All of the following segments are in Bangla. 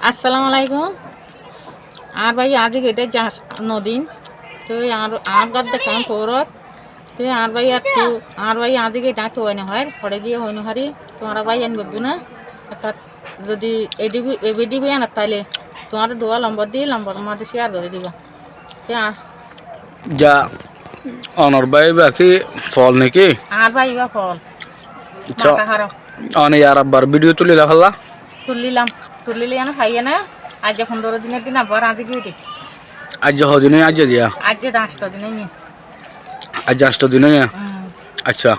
আসসালামু আলাইকুম। আর ভাই আজ এটা যা নদীন তো আর গাদ দেখাম পৌরত তো আর ভাই আজ এটা তো হয় না হয় পড়ে গিয়ে হইন হারি তোমার ভাই আন বুঝবো না যদি এবিডিবি আনার তাইলে তোমার দোয়া লম্বর দিয়ে লম্বর মাঝে শেয়ার করে দিবা যা অনর ভাই বাকি ফল নাকি আর ভাই বা ফল মাথা খারাপ অনে আর আবার ভিডিও তুলি রাখলা তুলিলে না খাইয়ে না আজ 15 দিনের দিন আবার আজ গিয়ে দিই আজ হদিনে আজ দিয়া আজ 10 দিনে নিয়ে আজ 8 দিনে আচ্ছা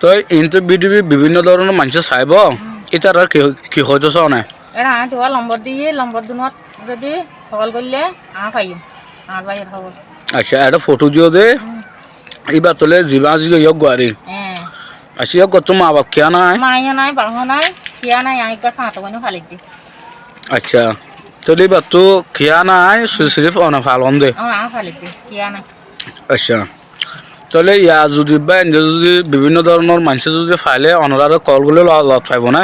তো ইনতো ভিডিও বিভিন্ন ধরনের মানুষ চাইব এটার আর কি হইতেছ না এরা দোয়া লম্বর দিয়ে লম্বর দিনত যদি ফল করলে পাইম আর ভাই খবর আচ্ছা একটা ফটো দিও দে এবার তোলে জীবা আজ ইয়ক গাড়ি হ্যাঁ আচ্ছা ইয়ক কত মা বাপ কিয়া নাই মাইয়া নাই বাহ নাই কিয়া নাই আই কা সাঁতো কোনো খালি দি আচ্ছা তোলে এবার তো কিয়া নাই সিরিফ অনা ফালন দে খালি দি কিয়া নাই আচ্ছা তাহলে ইয়া যদি বা যদি বিভিন্ন ধরনের মানুষ যদি ফাইলে অনার কলগুলো লত পাইব না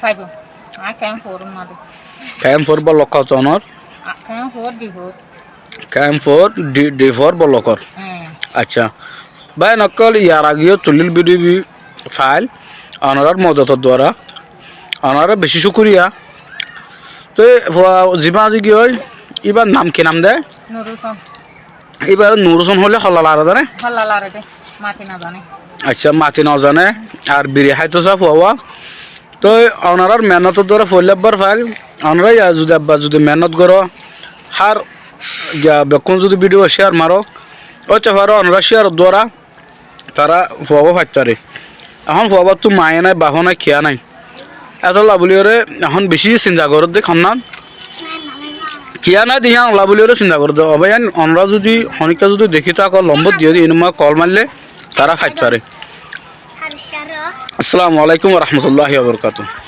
পাইব আর কেমন ফোরম না দে ক্যাম ফোর বলকর অনর কেমন ফোর বিহুর ক্যাম ফোর ডি ফোর বলকর হ্যাঁ আচ্ছা বাই নকল ইয়ার আগেও তুলিল বিডিবি ফাইল অনার মদতর দ্বারা অনার বেশি শুক্রিয়া তো যিবা আজি কি হয় এবার নাম কি নাম দেয় নুরুসন এবার নুরুসন হলে হল্লাল আর জানে হল্লাল আর দে মাটি না জানে আচ্ছা মাতি ন জানে আর বিড়ি হাইতো সব হওয়া তো ওনার মেহনতের দ্বারা ফইলাবার ফাইল ওনারাই যদি আব্বা যদি মেহনত করো হার বেকুন যদি ভিডিও শেয়ার মারো ওইটা পারো ওনারা শেয়ার দ্বারা তারা ফুয়াবো ফাইতারে এখন ফুয়াবার তো মায়ে নাই বাহো নাই খেয়া নাই এত লাভলি ওরে এখন বেশি চিন্তা করো দেখ না কিয়া নাই দিয়ে লাভলি ওরে চিন্তা করো অবাই ওনারা যদি হনিকা যদি দেখি তাকে লম্বর দিয়ে দিই এনুমা কল মারলে তারা ফাইতারে আসসালামু আলাইকুম রহমতুল্লাহি ওয়া বারাকাতুহু।